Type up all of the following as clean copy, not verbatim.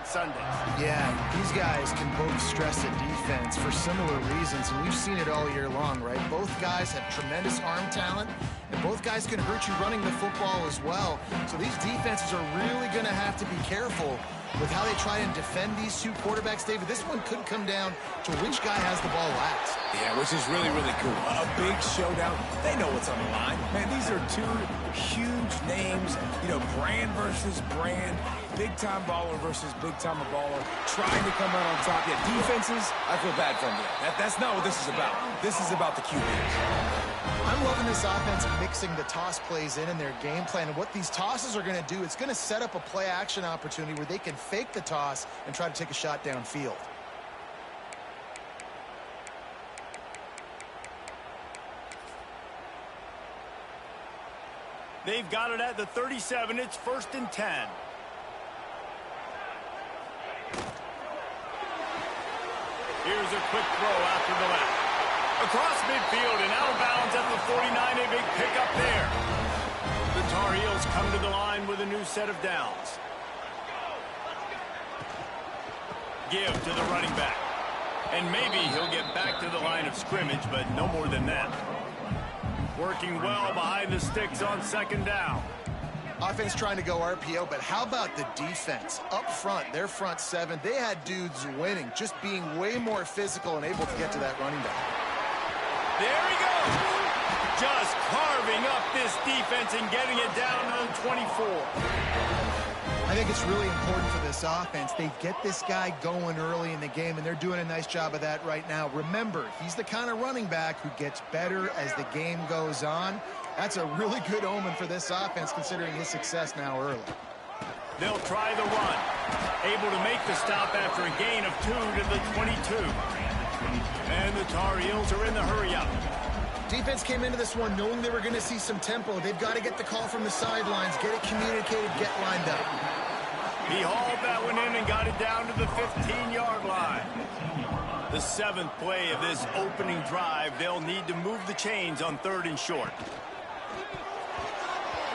Sundays. Yeah, these guys can both stress a defense for similar reasons, and we've seen it all year long, right? Both guys have tremendous arm talent, and both guys can hurt you running the football as well. So these defenses are really going to have to be careful with how they try and defend these two quarterbacks. David, this one could come down to which guy has the ball last. Yeah, which is really, really cool. A big showdown. They know what's on the line. Man, these are two huge names, you know, brand versus brand, big-time baller versus big-time baller, trying to come out on top. Yeah, defenses, I feel bad for them. That's not what this is about. This is about the QBs. I'm loving this offense mixing the toss plays in their game plan. And what these tosses are going to do, it's going to set up a play-action opportunity where they can fake the toss and try to take a shot downfield. They've got it at the 37. It's 1st and 10. Here's a quick throw after the left. Across midfield and out of bounds at the 49. A big pickup there. The Tar Heels come to the line with a new set of downs. Give to the running back. And maybe he'll get back to the line of scrimmage, but no more than that. Working well behind the sticks on 2nd down. Offense trying to go RPO, but how about the defense? Up front, their front seven, they had dudes winning, just being way more physical and able to get to that running back. There he goes. Just carving up this defense and getting it down to 24. I think it's really important for this offense. They get this guy going early in the game, and they're doing a nice job of that right now. Remember, he's the kind of running back who gets better as the game goes on. That's a really good omen for this offense, considering his success now early. They'll try the run. Able to make the stop after a gain of 2 to the 22. And the Tar Heels are in the hurry-up. Defense came into this one knowing they were going to see some tempo. They've got to get the call from the sidelines, get it communicated, get lined up. He hauled that one in and got it down to the 15-yard line. The 7th play of this opening drive, they'll need to move the chains on 3rd and short.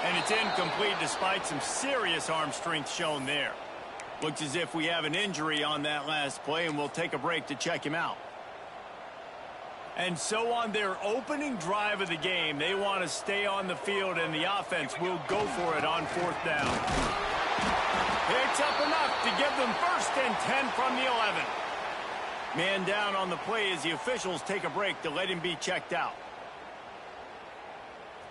And it's incomplete despite some serious arm strength shown there. Looks as if we have an injury on that last play, and we'll take a break to check him out. And so on their opening drive of the game, they want to stay on the field, and the offense will go for it on 4th down. Picks up enough to give them 1st and 10 from the 11. Man down on the play as the officials take a break to let him be checked out.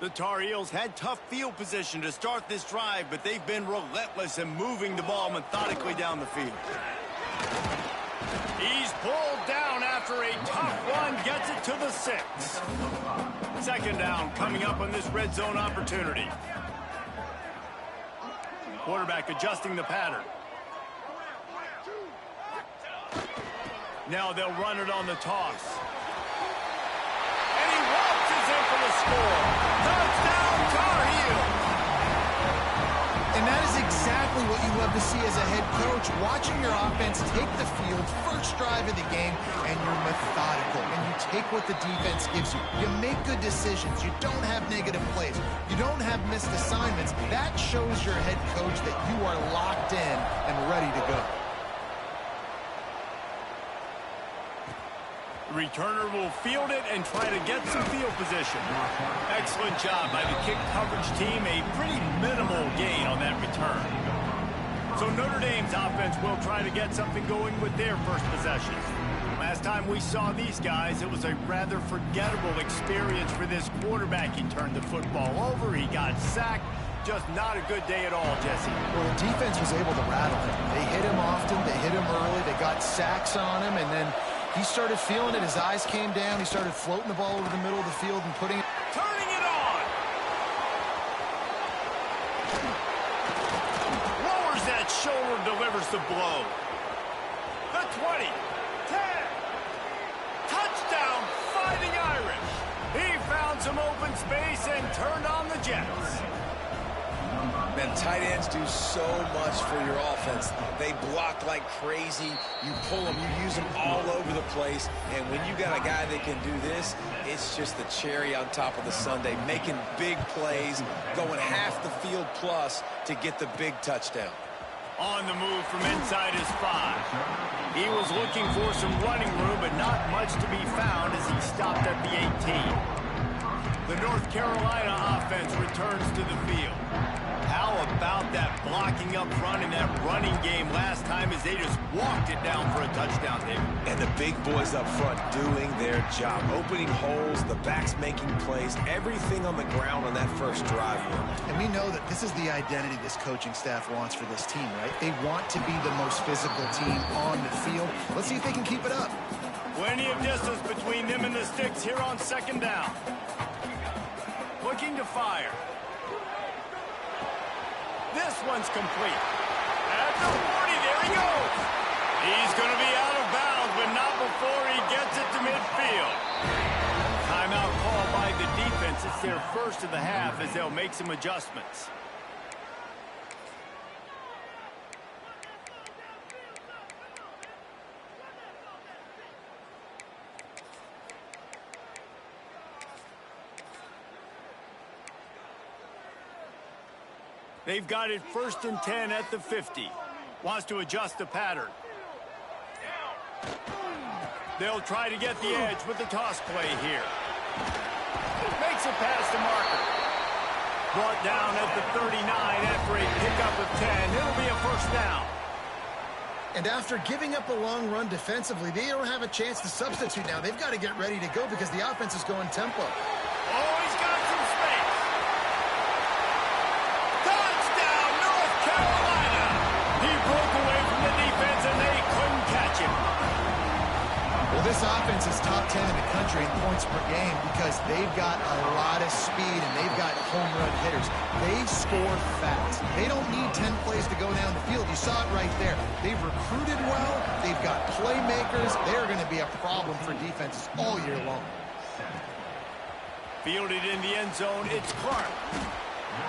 The Tar Heels had tough field position to start this drive, but they've been relentless in moving the ball methodically down the field. He's pulled down after a tough run, gets it to the 6. 2nd down coming up on this red zone opportunity. Quarterback adjusting the pattern. Now they'll run it on the toss. And he waltzes in for the score. Touchdown, Tar Heels! And that is exactly what you love to see as a head coach, watching your offense take the field, first drive of the game, and you're methodical, and you take what the defense gives you. You make good decisions. You don't have negative plays. You don't have missed assignments. That shows your head coach that you are locked in and ready to go. The returner will field it and try to get some field position. Excellent job by the kick coverage team. A pretty minimal gain on that return. So Notre Dame's offense will try to get something going with their first possession. Last time we saw these guys, it was a rather forgettable experience for this quarterback. He turned the football over. He got sacked. Just not a good day at all, Jesse. Well, the defense was able to rattle him. They hit him often. They hit him early. They got sacks on him, and then he started feeling it. His eyes came down. He started floating the ball over the middle of the field and putting it. Turning it on. Lowers that shoulder, delivers the blow. The 20. 10. Touchdown, Fighting Irish. He found some open space and turned on the Jets. Man, tight ends do so much for your offense. They block like crazy. You pull them, you use them all over the place. And when you got a guy that can do this, it's just the cherry on top of the sundae, making big plays, going half the field plus to get the big touchdown. On the move from inside his 5. He was looking for some running room, but not much to be found as he stopped at the 18. The North Carolina offense returns to the field. How about that blocking up front in that running game last time as they just walked it down for a touchdown there? And the big boys up front doing their job, opening holes, the backs making plays, everything on the ground on that first drive. And we know that this is the identity this coaching staff wants for this team, right? They want to be the most physical team on the field. Let's see if they can keep it up. Plenty of distance between them and the sticks here on second down. Looking to fire. This one's complete. At the 40, there he goes. He's going to be out of bounds, but not before he gets it to midfield. Timeout call by the defense. It's their first of the half as they'll make some adjustments. They've got it 1st and 10 at the 50. Wants to adjust the pattern. They'll try to get the edge with the toss play here. Makes a pass to Marker. Brought down at the 39 after a pickup of 10. It'll be a first down. And after giving up a long run defensively, they don't have a chance to substitute now. They've got to get ready to go because the offense is going tempo. Oh, he's got some space. Touchdown, North Carolina. He broke away from the defense and they couldn't catch him. Well, this offense is top 10 in the country in points per game because they've got a lot of speed and they've got home run hitters. They score fast. They don't need 10 plays to go down the field. You saw it right there. They've recruited well. They've got playmakers. They're going to be a problem for defenses all year long. Fielded in the end zone, it's Clark.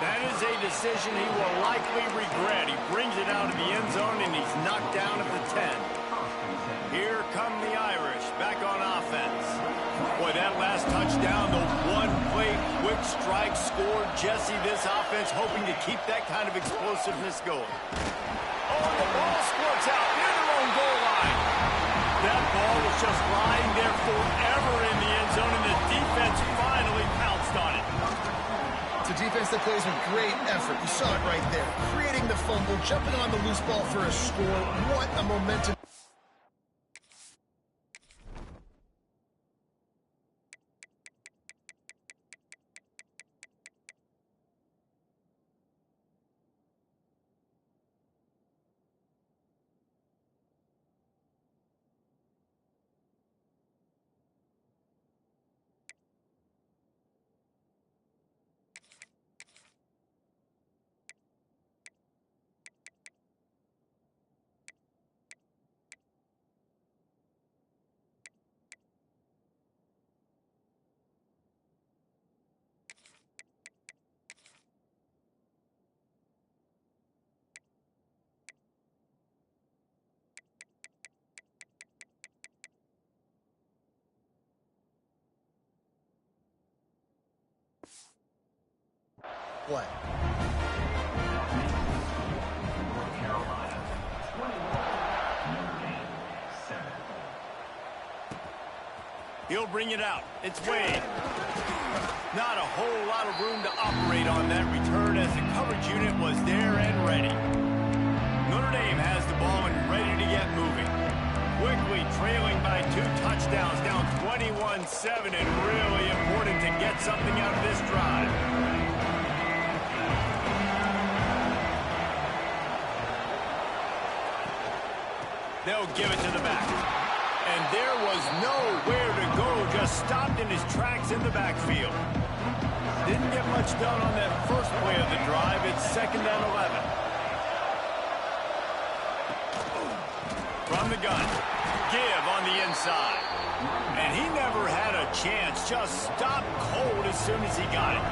That is a decision he will likely regret. He brings it out of the end zone and he's knocked down at the 10. Here come the Irish, back on offense. Boy, that last touchdown, the one-play quick strike scored. Jesse, this offense hoping to keep that kind of explosiveness going. Oh, the ball squirts out near their own goal line. That ball was just lying there forever in the end zone, and the defense finally pounced on it. It's a defense that plays with great effort. You saw it right there. Creating the fumble, jumping on the loose ball for a score. What a momentum. Play. He'll bring it out. It's Wade. Not a whole lot of room to operate on that return as the coverage unit was there and ready. Notre Dame has the ball and ready to get moving. Quickly trailing by 2 touchdowns, down 21-7, and really important to get something out of this drive. They'll give it to the back. And there was nowhere to go, just stopped in his tracks in the backfield. Didn't get much done on that first play of the drive. It's 2nd and 11. From the gun, give on the inside. And he never had a chance, just stopped cold as soon as he got it.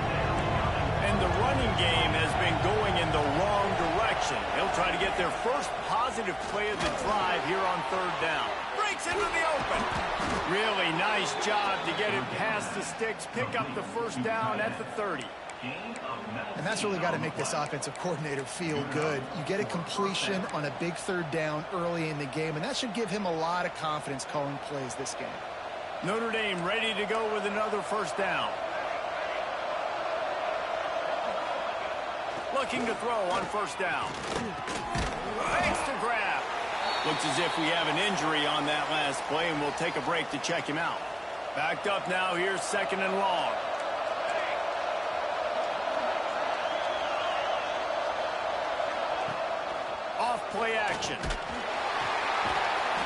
And the running game has been going in the wrong direction. They'll try to get their first positive play of the drive here on 3rd down. Breaks into the open. Really nice job to get it past the sticks, pick up the first down at the 30. And that's really got to make this offensive coordinator feel good. You get a completion on a big third down early in the game, and that should give him a lot of confidence calling plays this game. Notre Dame ready to go with another first down. Looking to throw on first down. Fakes to grab. Looks as if we have an injury on that last play, and we'll take a break to check him out. Backed up now, here's second and long. Off play action.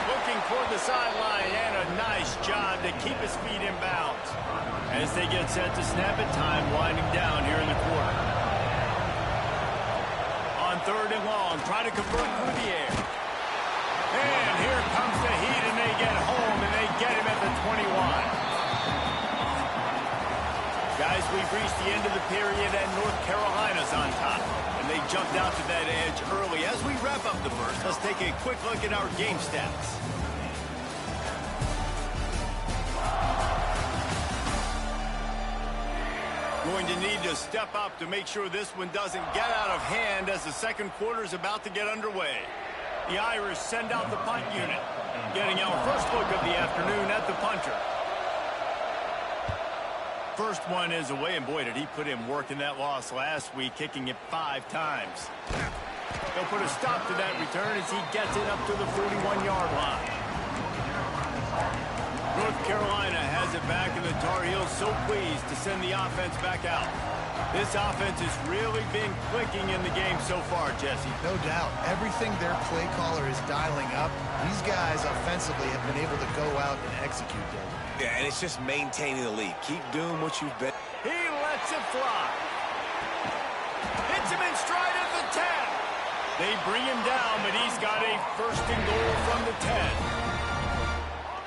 Looking toward the sideline, and a nice job to keep his feet in bounds. As they get set to snap it, time winding down here in the quarter. On third and long, try to convert through the air. And here comes the heat, and they get home, and they get him at the 21. Guys, we've reached the end of the period, and North Carolina's on top. And they jumped out to that edge early. As we wrap up the first, let's take a quick look at our game stats. Going to need to step up to make sure this one doesn't get out of hand as the second quarter is about to get underway. The Irish send out the punt unit, getting our first look of the afternoon at the punter. First one is away, and boy, did he put in work in that loss last week, kicking it 5 times. They'll put a stop to that return as he gets it up to the 41-yard line. North Carolina has it back, and the Tar Heels so pleased to send the offense back out. This offense has really been clicking in the game so far, Jesse. No doubt. Everything their play caller is dialing up, these guys offensively have been able to go out and execute them. Yeah, and it's just maintaining the lead. Keep doing what you've been. He lets it fly. Hits him in stride at the 10. They bring him down, but he's got a first and goal from the 10.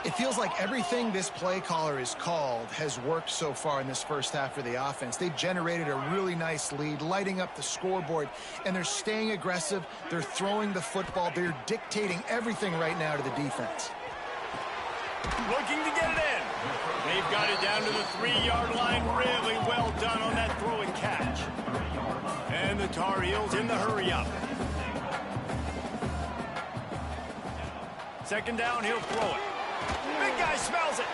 It feels like everything this play caller has called has worked so far in this first half for the offense. They've generated a really nice lead, lighting up the scoreboard, and they're staying aggressive. They're throwing the football. They're dictating everything right now to the defense. Looking to get it in. They've got it down to the 3-yard line. Really well done on that throw and catch. And the Tar Heels in the hurry up. Second down, he'll throw it. Big guy smells it.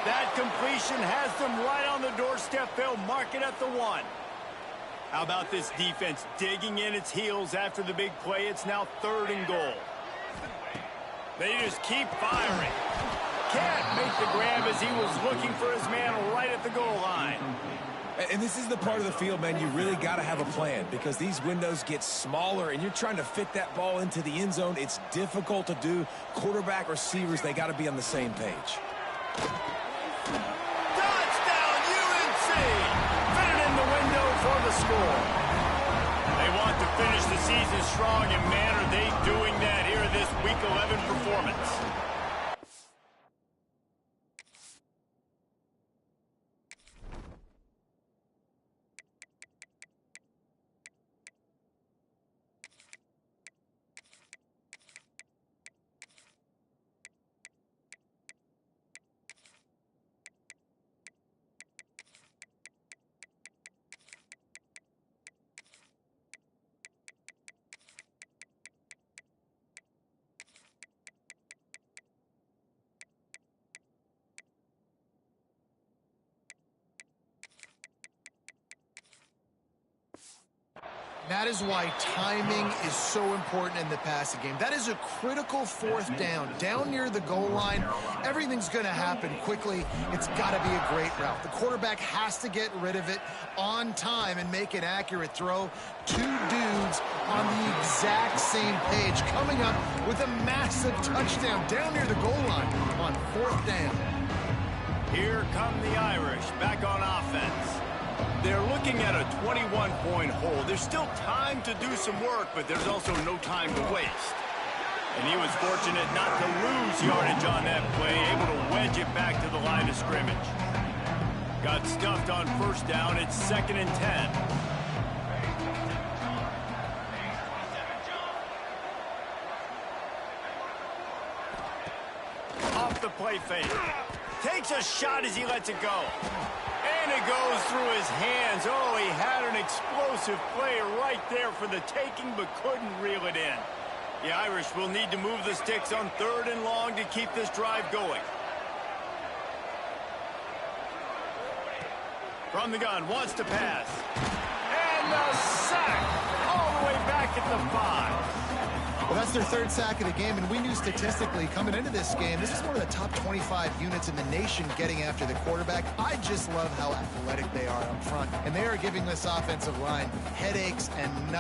That completion has them right on the doorstep. They'll mark it at the 1. How about this defense digging in its heels after the big play? It's now third and goal. They just keep firing. Can't make the grab as he was looking for his man right at the goal line. And this is the part of the field, man, you really got to have a plan because these windows get smaller and you're trying to fit that ball into the end zone. It's difficult to do. Quarterback, receivers, they got to be on the same page. Touchdown, UNC! Fitted in the window for the score. They want to finish the season strong, and man, are they doing that here in this Week 11 performance. That is why timing is so important in the passing game. That is a critical fourth down. Down near the goal line, everything's going to happen quickly. It's got to be a great route. The quarterback has to get rid of it on time and make an accurate throw. 2 dudes on the exact same page, coming up with a massive touchdown down near the goal line on fourth down. Here come the Irish back on offense. They're looking at a 21-point hole. There's still time to do some work, but there's also no time to waste. And he was fortunate not to lose yardage on that play, able to wedge it back to the line of scrimmage. Got stuffed on first down. It's 2nd and 10. Off the play fake. Takes a shot as he lets it go. And it goes through his hands. Oh, he had an explosive play right there for the taking, but couldn't reel it in. The Irish will need to move the sticks on 3rd and long to keep this drive going. From the gun, wants to pass. And the sack all the way back at the 5. Well, that's their 3rd sack of the game, and we knew statistically coming into this game, this is one of the top 25 units in the nation getting after the quarterback. I just love how athletic they are up front, and they are giving this offensive line headaches and nothing.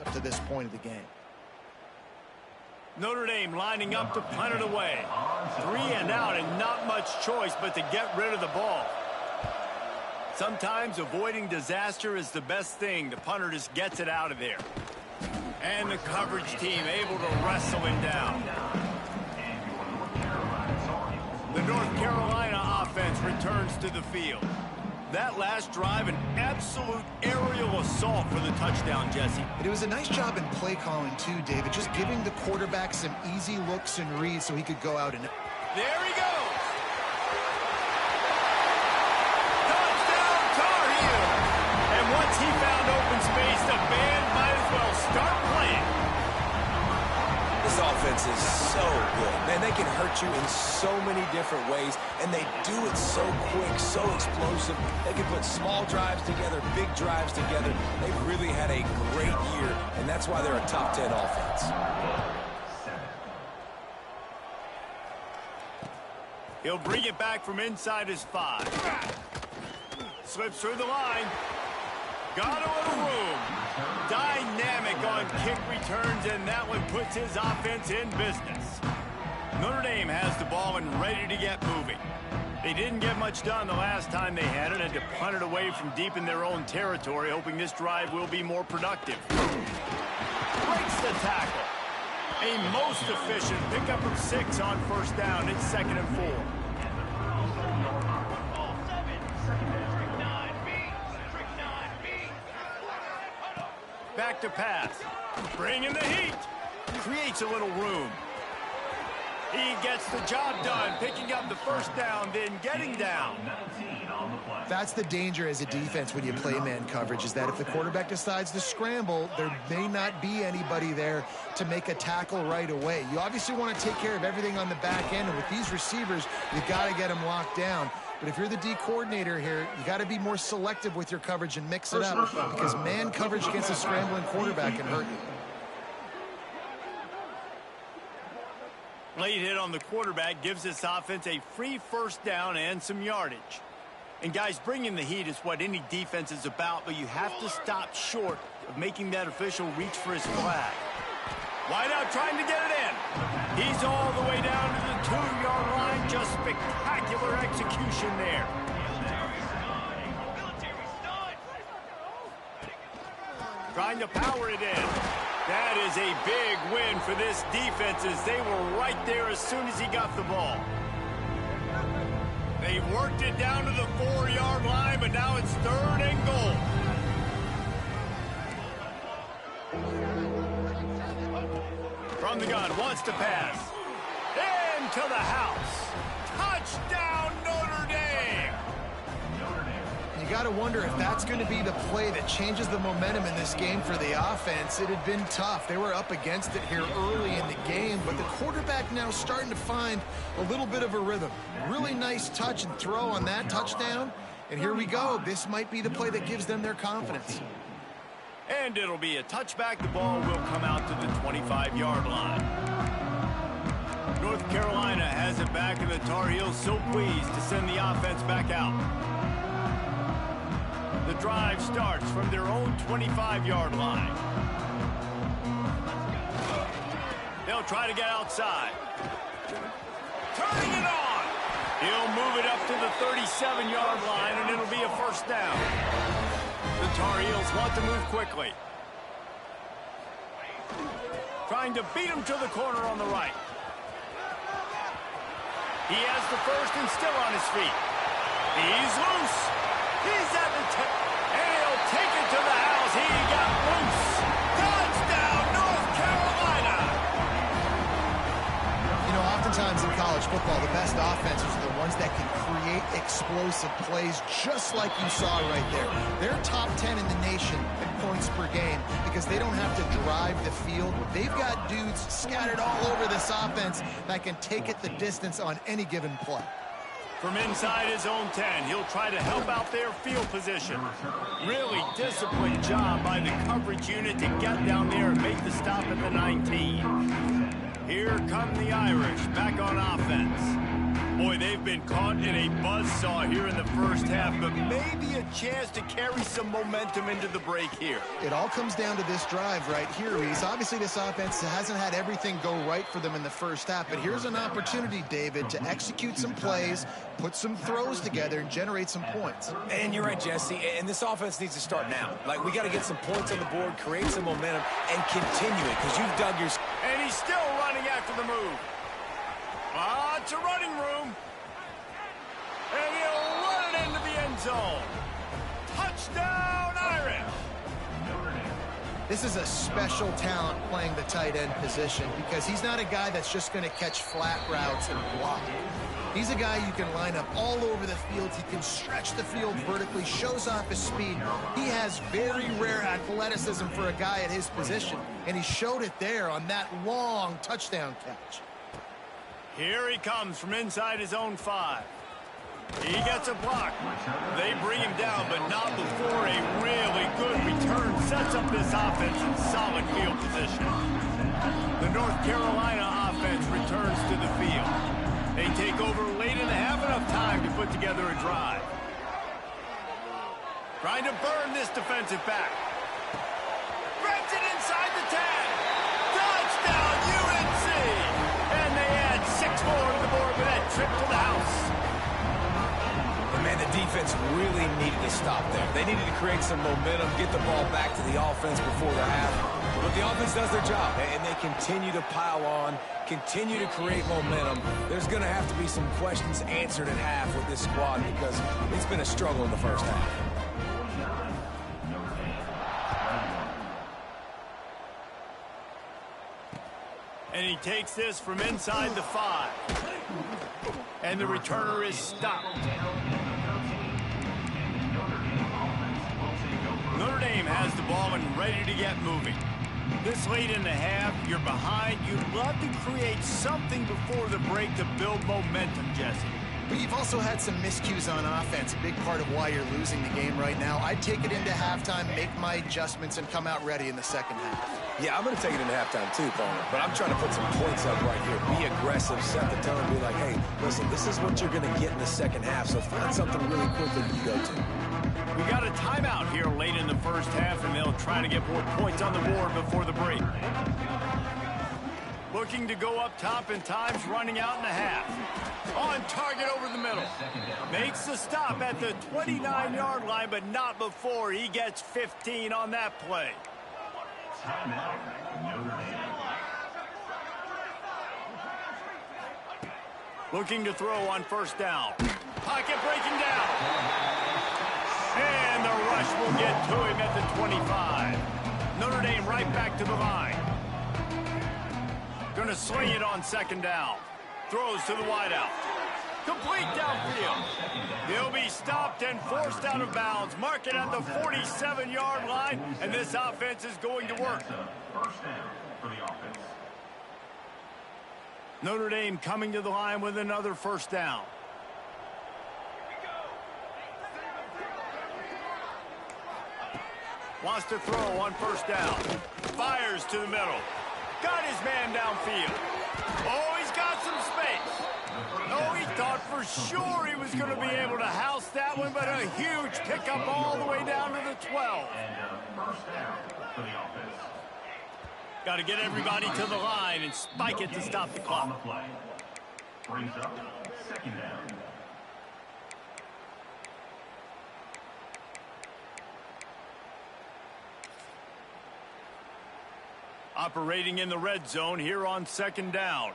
Up to this point of the game. Notre Dame lining up to punt it away. 3 and out and not much choice but to get rid of the ball. Sometimes avoiding disaster is the best thing. The punter just gets it out of there. And the coverage team able to wrestle him down. The North Carolina offense returns to the field. That last drive, an absolute aerial assault for the touchdown, Jesse. But it was a nice job in play calling, too, David. Just giving the quarterback some easy looks and reads so he could go out and... There he goes! Touchdown, Tar Heel! And once he found open space, the band might as well start playing. This offense is so good. Man, they can hurt you in so many different ways, and they do it so quick, so explosive. They can put small drives together, big drives together. They've really had a great year, and that's why they're a top 10 offense. He'll bring it back from inside his 5. Slips through the line. Got a little room. Dynamic on kick returns, and that one puts his offense in business. Notre Dame has the ball and ready to get moving. They didn't get much done the last time they had it, and to punt it away from deep in their own territory, hoping this drive will be more productive. Breaks the tackle. A most efficient pickup of 6 on 1st down. It's 2nd and 4. Back to pass. Bringing the heat. Creates a little room. He gets the job done, picking up the 1st down, then getting down. That's the danger as a defense when you play man coverage, is that if the quarterback decides to scramble, there may not be anybody there to make a tackle right away. You obviously want to take care of everything on the back end, and with these receivers, you've got to get them locked down. But if you're the D coordinator here, you got to be more selective with your coverage and mix it up, because man coverage against a scrambling quarterback can hurt you. Late hit on the quarterback gives this offense a free 1st down and some yardage. And guys, bringing the heat is what any defense is about, but you have to stop short of making that official reach for his flag. Wideout trying to get it in. He's all the way down to the 2-yard line. Just spectacular execution there. Trying to power it in. That is a big win for this defense, as they were right there as soon as he got the ball. They worked it down to the 4-yard line, but now it's 3rd and goal. From the gun, wants to pass. Into the house. Touchdown, Notre Dame! You got to wonder if that's going to be the play that changes the momentum in this game for the offense. It had been tough. They were up against it here early in the game, but the quarterback now starting to find a little bit of a rhythm. Really nice touch and throw on that touchdown. And here we go. This might be the play that gives them their confidence. And it'll be a touchback. The ball will come out to the 25-yard line. North North Carolina has it back, and the Tar Heels so pleased to send the offense back out. The drive starts from their own 25-yard line. They'll try to get outside. Turning it on. He'll move it up to the 37-yard line, and it'll be a first down. The Tar Heels want to move quickly. Trying to beat him to the corner on the right. He has the first and still on his feet. He's loose. He's at the tip. And he'll take it to the house. He got loose. Touchdown, North Carolina. You know, oftentimes in college football, the best offenses are the ones that can create explosive plays just like you saw right there. They're top 10 in the nation in points per game because they don't have to drive the field. They've got dudes scattered all over this offense that can take it the distance on any given play. From inside his own 10, he'll try to help out their field position. Really disciplined job by the coverage unit to get down there and make the stop at the 19. Here come the Irish back on offense. Boy, they've been caught in a buzzsaw here in the first half, but maybe a chance to carry some momentum into the break here. It all comes down to this drive right here, Reese. Obviously, this offense hasn't had everything go right for them in the first half, but here's an opportunity, David, to execute some plays, put some throws together, and generate some points. And you're right, Jesse, and this offense needs to start now. Like, we got to get some points on the board, create some momentum, and continue it, because you've dug your... And he's still running after the move. Lots of running room. And he'll run it into the end zone. Touchdown, Irish. This is a special talent playing the tight end position because he's not a guy that's just going to catch flat routes and block. He's a guy you can line up all over the field. He can stretch the field vertically, shows off his speed. He has very rare athleticism for a guy at his position, and he showed it there on that long touchdown catch. Here he comes from inside his own 5. He gets a block. They bring him down, but not before a really good return sets up this offense in solid field position. The North Carolina offense returns to the field. They take over late and have enough time to put together a drive. Trying to burn this defensive back. Grabs it inside the 10. Touchdown, UNC! And they add 6 more to the board with that trip to the house. And man, the defense really needed to stop there. They needed to create some momentum, get the ball back to the offense before the half. But the offense does their job, and they continue to pile on, continue to create momentum. There's going to have to be some questions answered at half with this squad because it's been a struggle in the first half. And he takes this from inside the 5. And the returner is stopped. Notre Dame has the ball and ready to get moving. This late in the half, you're behind. You'd love to create something before the break to build momentum, Jesse. But you've also had some miscues on offense, a big part of why you're losing the game right now. I'd take it into halftime, make my adjustments, and come out ready in the second half. Yeah, I'm going to take it into halftime too, Palmer. But I'm trying to put some points up right here. Be aggressive, set the tone, be like, hey, listen, this is what you're going to get in the second half, so find something really quick that you go to. We got a timeout here late in the first half, and they'll try to get more points on the board before the break. Looking to go up top, and time's running out in the half. On target over the middle. Makes the stop at the 29-yard line, but not before he gets 15 on that play. Looking to throw on first down. Pocket breaking down. And the rush will get to him at the 25. Notre Dame right back to the line. Going to sling it on second down. Throws to the wideout. Complete downfield. He'll be stopped and forced out of bounds. Mark it at the 47-yard line, and this offense is going to work. Notre Dame coming to the line with another first down. Wants to throw on first down. Fires to the middle. Got his man downfield. Oh, he's got some space. Oh, he thought for sure he was going to be able to house that one, but a huge pickup all the way down to the 12. First down for the offense. Got to get everybody to the line and spike it to stop the clock. On the play. Brings up second down. Operating in the red zone here on second down.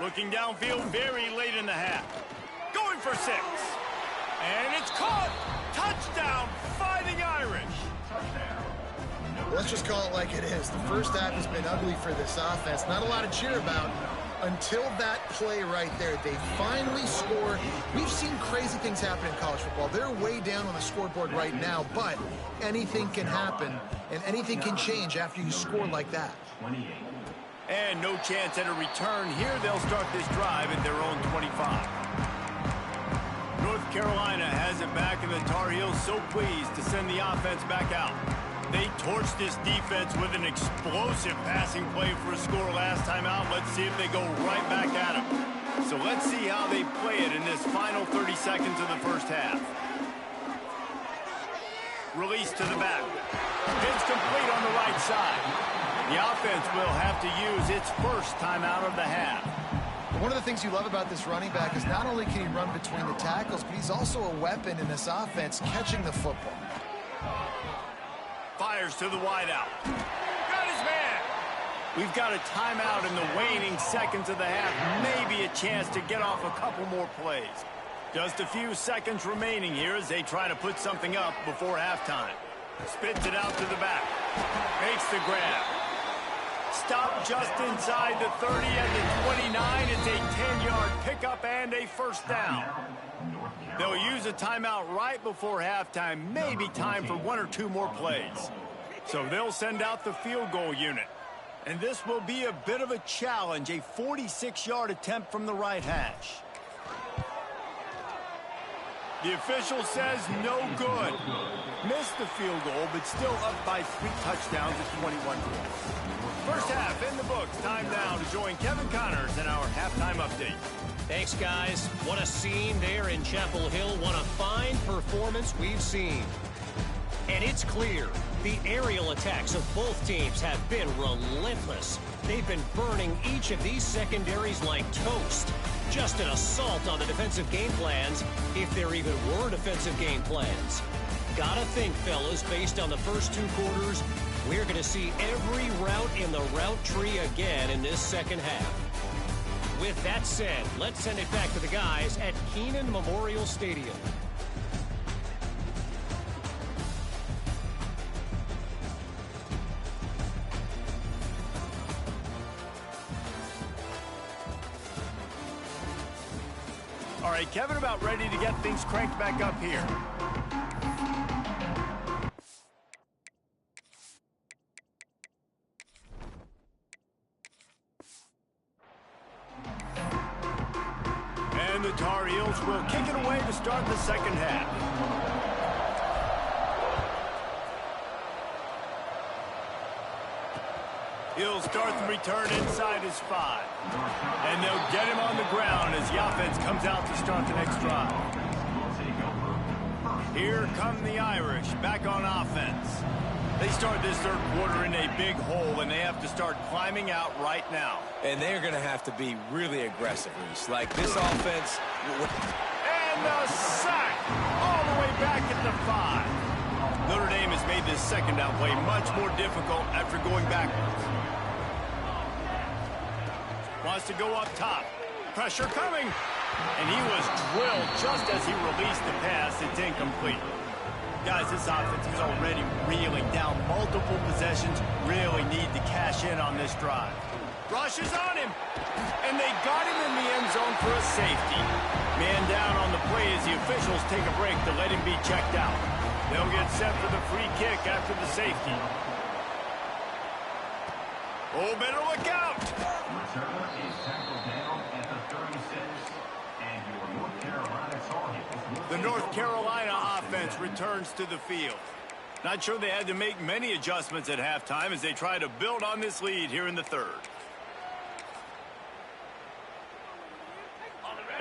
Looking downfield very late in the half. Going for 6. And it's caught. Touchdown, Fighting Irish. Let's just call it like it is. The first half has been ugly for this offense. Not a lot to cheer about until that play right there. They finally score. We've seen crazy things happen in college football. They're way down on the scoreboard right now, but anything can happen, and anything can change after you score like that. And no chance at a return here. They'll start this drive at their own 25. North Carolina has it back, and the Tar Heels so pleased to send the offense back out. They torched this defense with an explosive passing play for a score last time out. Let's see if they go right back at them. So let's see how they play it in this final 30 seconds of the first half. Release to the back. It's complete on the right side. The offense will have to use its first timeout of the half. One of the things you love about this running back is not only can he run between the tackles, but he's also a weapon in this offense catching the football. Fires to the wideout. Got his man. We've got a timeout in the waning seconds of the half. Maybe a chance to get off a couple more plays. Just a few seconds remaining here as they try to put something up before halftime. Spits it out to the back. Makes the grab. Stop just inside the 30 and the 29. It's a 10-yard pickup and a first down. They'll use a timeout right before halftime. Maybe time for 1 or 2 more plays. So they'll send out the field goal unit. And this will be a bit of a challenge, a 46-yard attempt from the right hash. The official says no good. Missed the field goal, but still up by 3 touchdowns at 21 points. First half in the books. Time now to join Kevin Connors in our halftime update. Thanks, guys. What a scene there in Chapel Hill. What a fine performance we've seen. And it's clear the aerial attacks of both teams have been relentless. They've been burning each of these secondaries like toast. Just an assault on the defensive game plans, if there even were defensive game plans. Gotta think, fellas, based on the first 2 quarters, we're going to see every route in the route tree again in this second half. With that said, let's send it back to the guys at Kenan Memorial Stadium. All right, Kevin, about ready to get things cranked back up here. And the Tar Heels will kick it away to start the second half. He'll start the return inside his 5. And they'll get him on the ground as the offense comes out to start the next drive. Here come the Irish back on offense. They start this third quarter in a big hole, and they have to start climbing out right now. And they're going to have to be really aggressive, Reese. Like this offense. And the sack all the way back at the 5. Notre Dame has made this second down play much more difficult after going backwards. Wants to go up top. Pressure coming. And he was drilled just as he released the pass. It's incomplete. Guys, this offense is already reeling down multiple possessions. Really need to cash in on this drive. Rush is on him. And they got him in the end zone for a safety. Man down on the play as the officials take a break to let him be checked out. They'll get set for the free kick after the safety. Oh, better look out. Returner is tackled down at the 36. And your North Carolina Tar Heels. The North Carolina offense returns to the field. Not sure they had to make many adjustments at halftime as they try to build on this lead here in the third.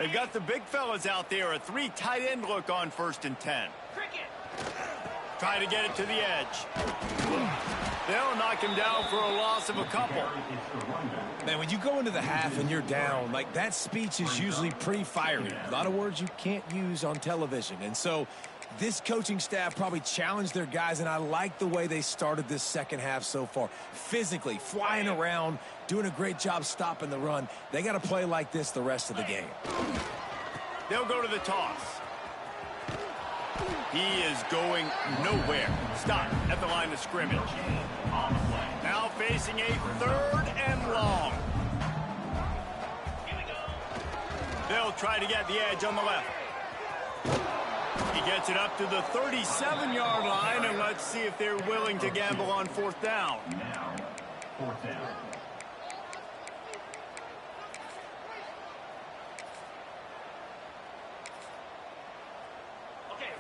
They've got the big fellas out there, a 3 tight end look on 1st and 10. Try to get it to the edge. They'll knock him down for a loss of a couple. Man, when you go into the half and you're down, like, that speech is usually pretty fiery. A lot of words you can't use on television. And so this coaching staff probably challenged their guys, and I like the way they started this second half so far. Physically, flying around, doing a great job stopping the run. They got to play like this the rest of the game. They'll go to the toss. He is going nowhere. Stop at the line of scrimmage. Now facing a 3rd and long. They'll try to get the edge on the left. He gets it up to the 37-yard line, and let's see if they're willing to gamble on 4th down. Now, 4th down.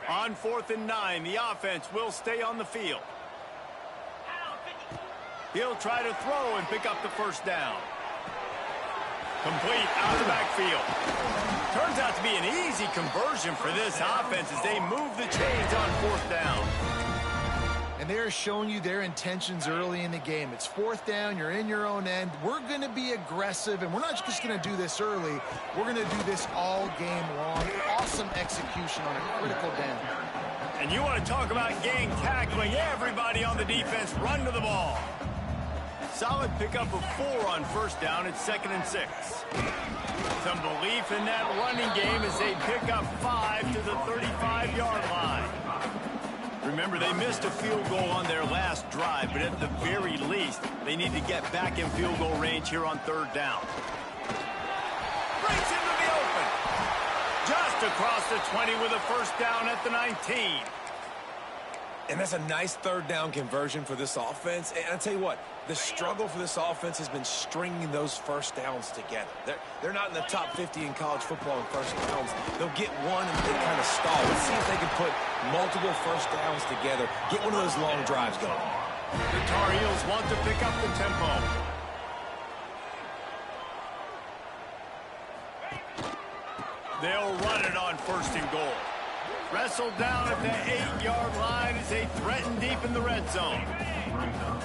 On 4th and 9, the offense will stay on the field. He'll try to throw and pick up the 1st down. Complete out of the backfield. Turns out to be an easy conversion for this offense as they move the chains on 4th down. And they're showing you their intentions early in the game. It's 4th down, you're in your own end. We're going to be aggressive, and we're not just going to do this early. We're going to do this all game long. Awesome execution on a critical down. And you want to talk about gang tackling. Everybody on the defense run to the ball. Solid pickup of 4 on 1st down. It's 2nd and 6. Some belief in that running game as they pick up 5 to the 35-yard line. Remember, they missed a field goal on their last drive, but at the very least, they need to get back in field goal range here on 3rd down. Breaks into the open. Just across the 20 with a 1st down at the 19. And that's a nice 3rd down conversion for this offense. And I'll tell you what, the struggle for this offense has been stringing those 1st downs together. They're not in the top 50 in college football in 1st downs. They'll get one and then kind of stall. Let's see if they can put multiple 1st downs together, get one of those long drives going. The Tar Heels want to pick up the tempo. They'll run it on 1st and goal. Wrestled down at the 8-yard line as they threaten deep in the red zone.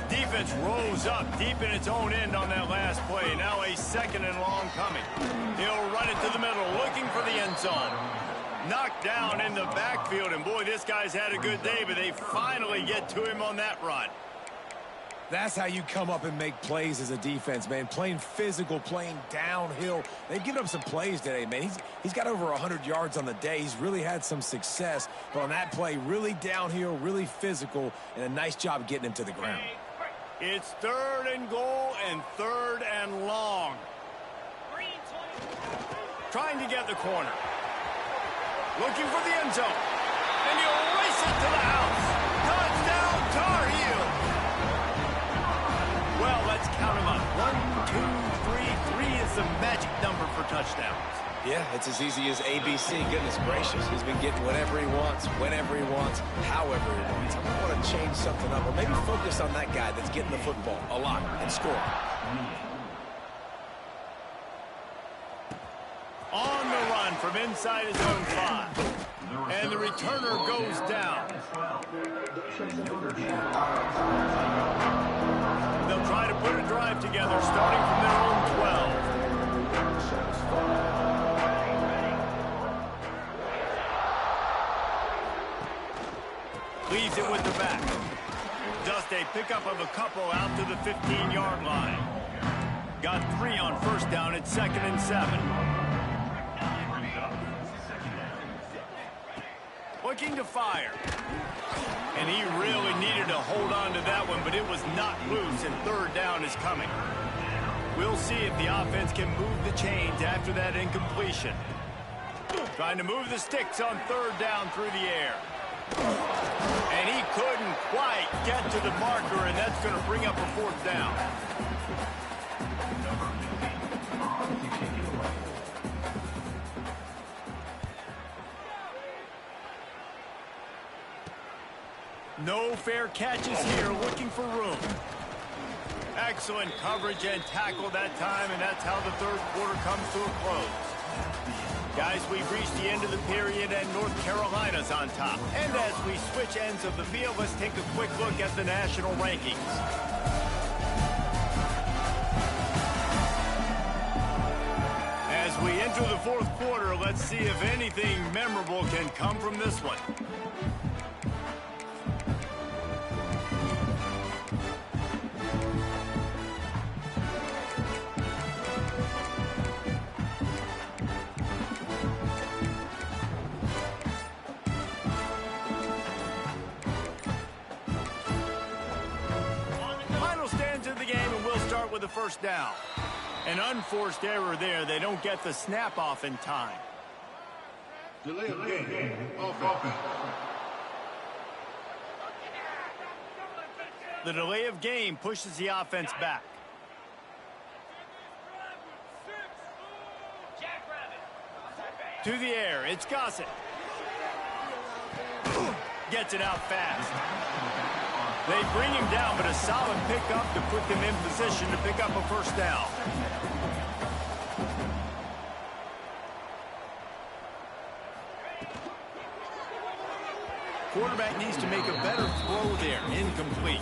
Defense rose up deep in its own end on that last play. Now a 2nd and long coming. He'll run it to the middle, looking for the end zone. Knocked down in the backfield, and boy, this guy's had a good day, but they finally get to him on that run. That's how you come up and make plays as a defense, man. Playing physical, playing downhill. They've given up some plays today, man. He's got over 100 yards on the day. He's really had some success. But on that play, really downhill, really physical, and a nice job getting him to the ground. It's 3rd and goal and 3rd and long. Trying to get the corner. Looking for the end zone. And he'll race it to the house. Touchdown, Tar Heels. Well, let's count them up. 1, 2, 3. 3 is the magic number for touchdowns. Yeah, it's as easy as ABC. Goodness gracious. He's been getting whatever he wants, whenever he wants, however he wants. I want to change something up, or maybe focus on that guy that's getting the football a lot and scoring. On the run from inside his own 5. And the returner goes down. They'll try to put a drive together starting from their own 12. Leaves it with the back. Just a pickup of a couple out to the 15-yard line. Got 3 on 1st down at 2nd and 7. Looking to fire. And he really needed to hold on to that one, but it was not loose, and 3rd down is coming. We'll see if the offense can move the chains after that incompletion. Trying to move the sticks on 3rd down through the air. And he couldn't quite get to the marker, and that's going to bring up a 4th down. No fair catches here, looking for room. Excellent coverage and tackle that time, and that's how the third quarter comes to a close. Guys, we've reached the end of the period, and North Carolina's on top. And as we switch ends of the field, let's take a quick look at the national rankings. As we enter the fourth quarter, let's see if anything memorable can come from this one. With a first down. An unforced error there. They don't get the snap off in time. Delay of game. Offense. The delay of game pushes the offense back. To the air. It's Gossett. Gets it out fast. They bring him down, but a solid pickup to put them in position to pick up a first down. Quarterback needs to make a better throw there. Incomplete.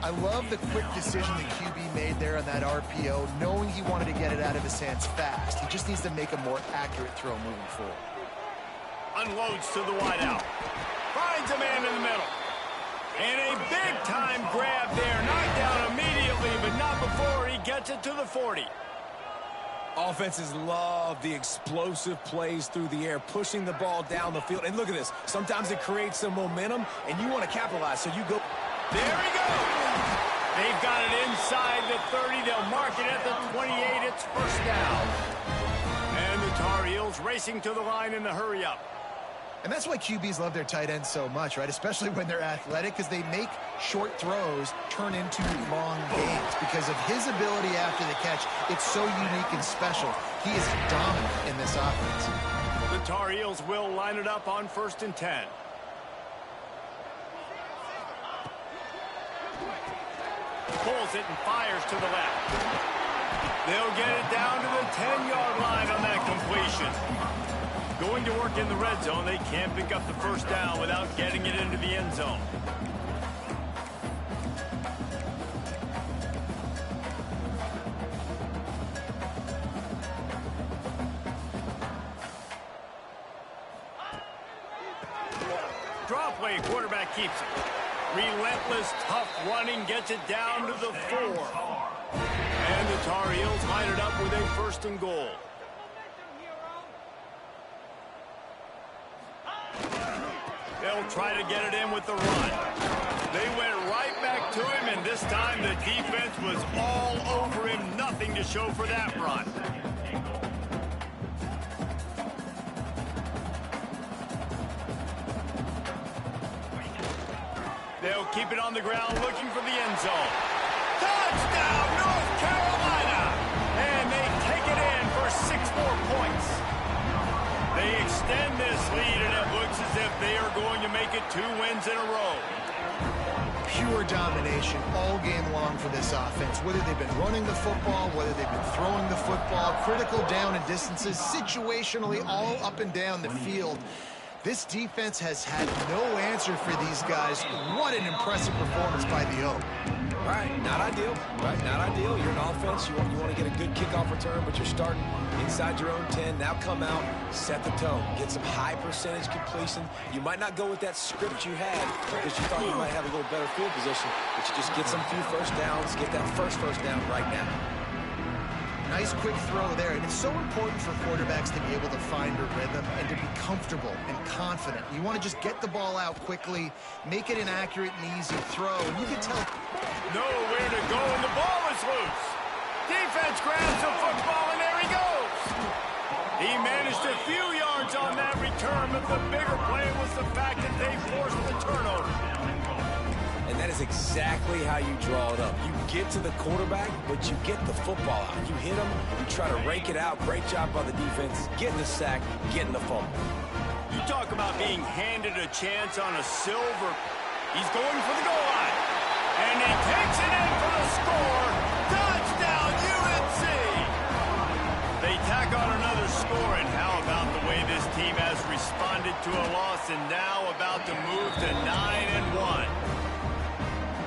I love the quick decision the QB made there on that RPO, knowing he wanted to get it out of his hands fast. He just needs to make a more accurate throw moving forward. Unloads to the wideout. Finds a man in the middle. And a big-time grab there. Knocked down immediately, but not before he gets it to the 40. Offenses love the explosive plays through the air, pushing the ball down the field. And look at this. Sometimes it creates some momentum, and you want to capitalize, so you go. There he goes. They've got it inside the 30. They'll mark it at the 28. It's first down. And the Tar Heels racing to the line in the hurry-up. And that's why QBs love their tight ends so much, right? Especially when they're athletic, because they make short throws turn into long gains. Because of his ability after the catch, it's so unique and special. He is dominant in this offense. The Tar Heels will line it up on 1st and 10. Pulls it and fires to the left. They'll get it down to the 10-yard line on that completion. Going to work in the red zone, they can't pick up the first down without getting it into the end zone. Draw play, quarterback keeps it. Relentless, tough running, gets it down to the 4. And the Tar Heels line it up with a 1st and goal. They'll try to get it in with the run. They went right back to him, and this time the defense was all over him. Nothing to show for that run. They'll keep it on the ground, looking for the end zone. Touchdown, North Carolina! And they take it in for 6 more points. They extend this lead, and it looks as if they are going to make it 2 wins in a row. Pure domination all game long for this offense. Whether they've been running the football, whether they've been throwing the football, critical down and distances, situationally all up and down the field. This defense has had no answer for these guys. What an impressive performance by the Oak. Right, not ideal. Right, not ideal. You're an offense. You want to get a good kickoff return, but you're starting inside your own 10. Now come out, set the tone, get some high percentage completion. You might not go with that script you had because you thought you might have a little better field position, but you just get some few first downs, get that first down right now. Nice quick throw there, and it's so important for quarterbacks to be able to find a rhythm and to be comfortable and confident. You want to just get the ball out quickly, make it an accurate and easy throw, and you can tell. Nowhere to go, and the ball is loose. Defense grabs the football, and there he goes. He managed a few yards on that return, but the bigger play was the fact that they forced the turnover. And that is exactly how you draw it up. You get to the quarterback, but you get the football out. You hit him, you try to rake it out. Great job by the defense, getting the sack, getting the fumble. You talk about being handed a chance on a silver. He's going for the goal line. And he takes it in for the score. Touchdown, UNC! They tack on another score, and how about the way this team has responded to a loss and now about to move to 9-1.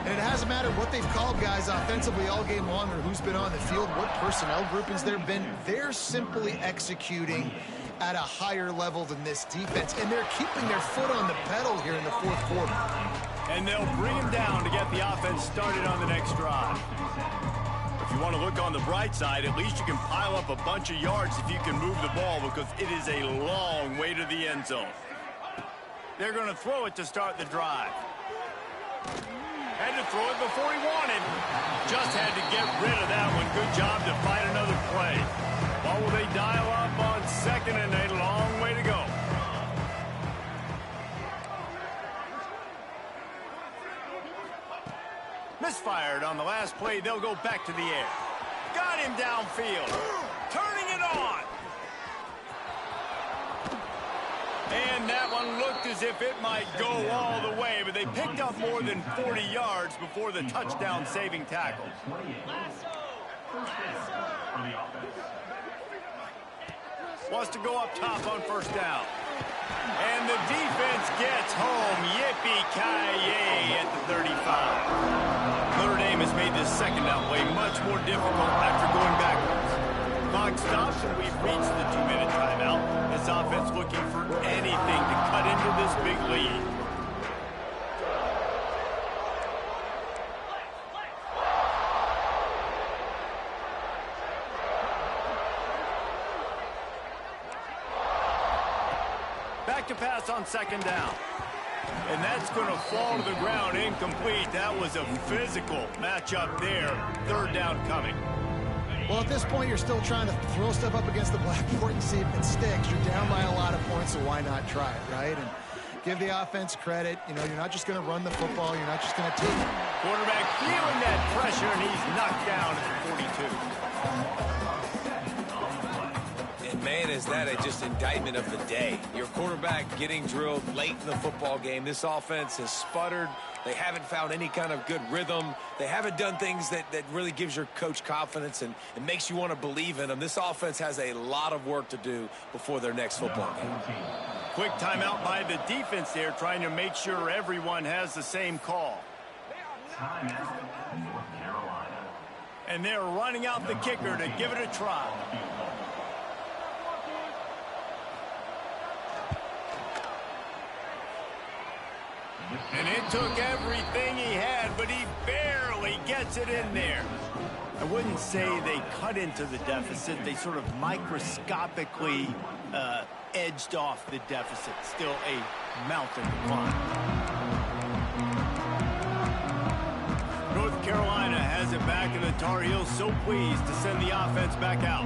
And it hasn't mattered what they've called guys offensively all game long or who's been on the field, what personnel groupings there have been. They're simply executing at a higher level than this defense, and they're keeping their foot on the pedal here in the fourth quarter. And they'll bring him down to get the offense started on the next drive. If you want to look on the bright side, at least you can pile up a bunch of yards if you can move the ball, because it is a long way to the end zone. They're going to throw it to start the drive. Had to throw it before he wanted. Just had to get rid of that one. Good job to find another play. What will they dial up on second and a long way to go? Misfired on the last play. They'll go back to the air. Got him downfield. Turning it on. And that one looked as if it might go all the way, but they picked up more than 40 yards before the touchdown-saving tackle. Wants to go up top on first down. And the defense gets home. Yippee-ki-yay at the 35. Notre Dame has made this second down play much more difficult after going backwards. Clock stops, and we've reached the 2-minute timeout. This offense looking for anything to cut into this big lead. Back to pass on second down. And that's going to fall to the ground incomplete. That was a physical matchup there. Third down coming. Well, at this point, you're still trying to throw stuff up against the blackboard and see if it sticks. You're down by a lot of points, so why not try it, right? And give the offense credit. You know, you're not just going to run the football. You're not just going to take it. Quarterback feeling that pressure, and he's knocked down at the 42. Man, is that just indictment of the day. Your quarterback getting drilled late in the football game. This offense has sputtered. They haven't found any kind of good rhythm. They haven't done things that really gives your coach confidence and it makes you want to believe in them. This offense has a lot of work to do before their next football game. Quick timeout by the defense there, trying to make sure everyone has the same call. And they're running out the kicker to give it a try. And it took everything he had, but he barely gets it in there. I wouldn't say they cut into the deficit. They sort of microscopically edged off the deficit. Still a mountain to climb. North Carolina has it back, and the Tar Heels so pleased to send the offense back out.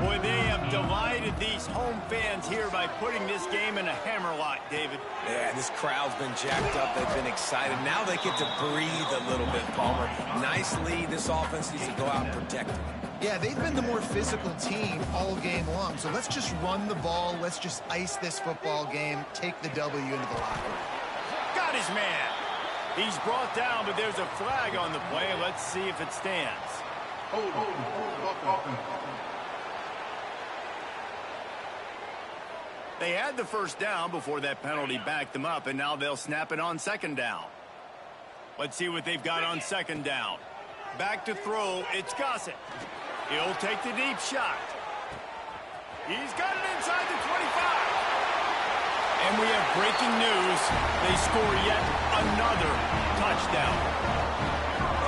Boy, they have delighted these home fans here by putting this game in a hammerlock, David. Yeah, this crowd's been jacked up. They've been excited. Now they get to breathe a little bit, Palmer. Nice lead. This offense needs to go out and protect it. Yeah, they've been the more physical team all game long. So let's just run the ball. Let's just ice this football game. Take the W into the locker room. Got his man. He's brought down, but there's a flag on the play. Let's see if it stands. They had the first down before that penalty backed them up, and now they'll snap it on second down. Let's see what they've got on second down. Back to throw, it's Gossett. He'll take the deep shot. He's got it inside the 25. And we have breaking news. They score yet another touchdown.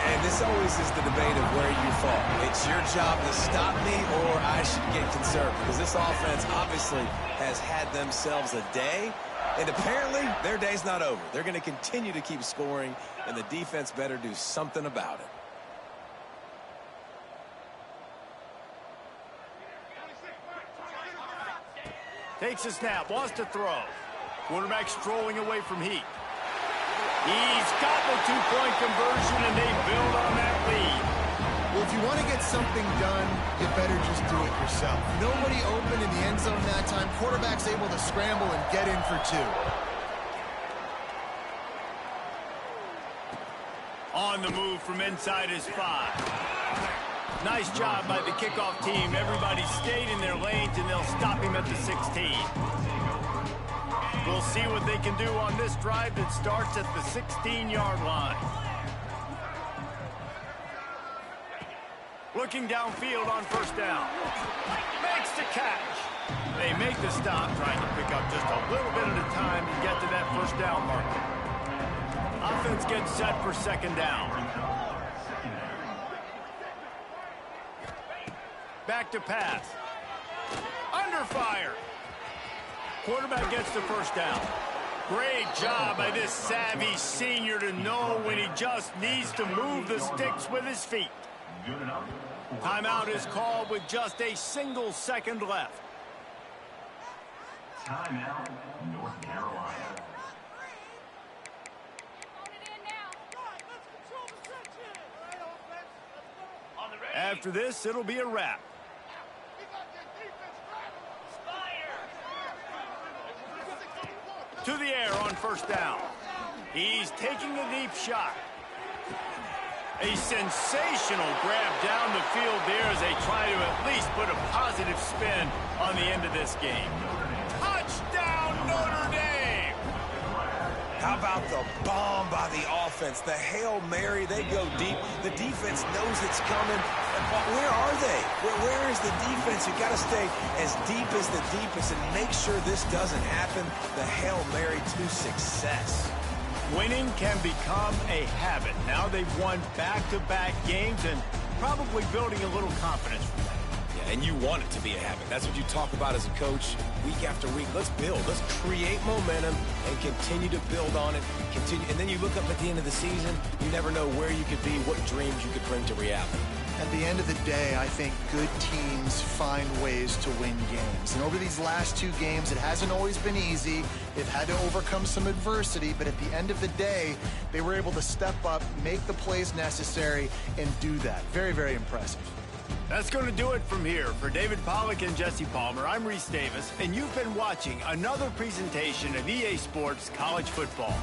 And this always is the debate of where you fall. It's your job to stop me or I should get concerned, because this offense obviously has had themselves a day, and apparently their day's not over. They're going to continue to keep scoring, and the defense better do something about it. Takes a snap, wants to throw. Quarterback strolling away from heat. He's got the two-point conversion, and they build on that lead. Well, if you want to get something done, you better just do it yourself. Nobody open in the end zone that time. Quarterback's able to scramble and get in for two. On the move from inside his 5. Nice job by the kickoff team. Everybody stayed in their lanes, and they'll stop him at the 16. We'll see what they can do on this drive that starts at the 16-yard line. Looking downfield on first down. Makes the catch. They make the stop, trying to pick up just a little bit at a time to get to that first down marker. Offense gets set for second down. Back to pass. Under fire. Quarterback gets the first down. Great job by this savvy senior to know when he just needs to move the sticks with his feet. Timeout is called with just a single second left. Timeout, North Carolina. After this, it'll be a wrap. To the air on first down. He's taking a deep shot. A sensational grab down the field there as they try to at least put a positive spin on the end of this game. Touchdown, Notre Dame! How about the bomb by the offense? The Hail Mary, they go deep. The defense knows it's coming. Where are they? Where is the defense? You got to stay as deep as the deepest and make sure this doesn't happen. The Hail Mary to success. Winning can become a habit. Now they've won back-to-back games and probably building a little confidence from that. Yeah, and you want it to be a habit. That's what you talk about as a coach week after week. Let's build. Let's create momentum and continue to build on it. And then you look up at the end of the season, you never know where you could be, what dreams you could bring to reality. At the end of the day, I think good teams find ways to win games. And over these last 2 games, it hasn't always been easy. They've had to overcome some adversity, but at the end of the day, they were able to step up, make the plays necessary, and do that. Very, very impressive. That's going to do it from here. For David Pollack and Jesse Palmer, I'm Reese Davis, and you've been watching another presentation of EA Sports College Football.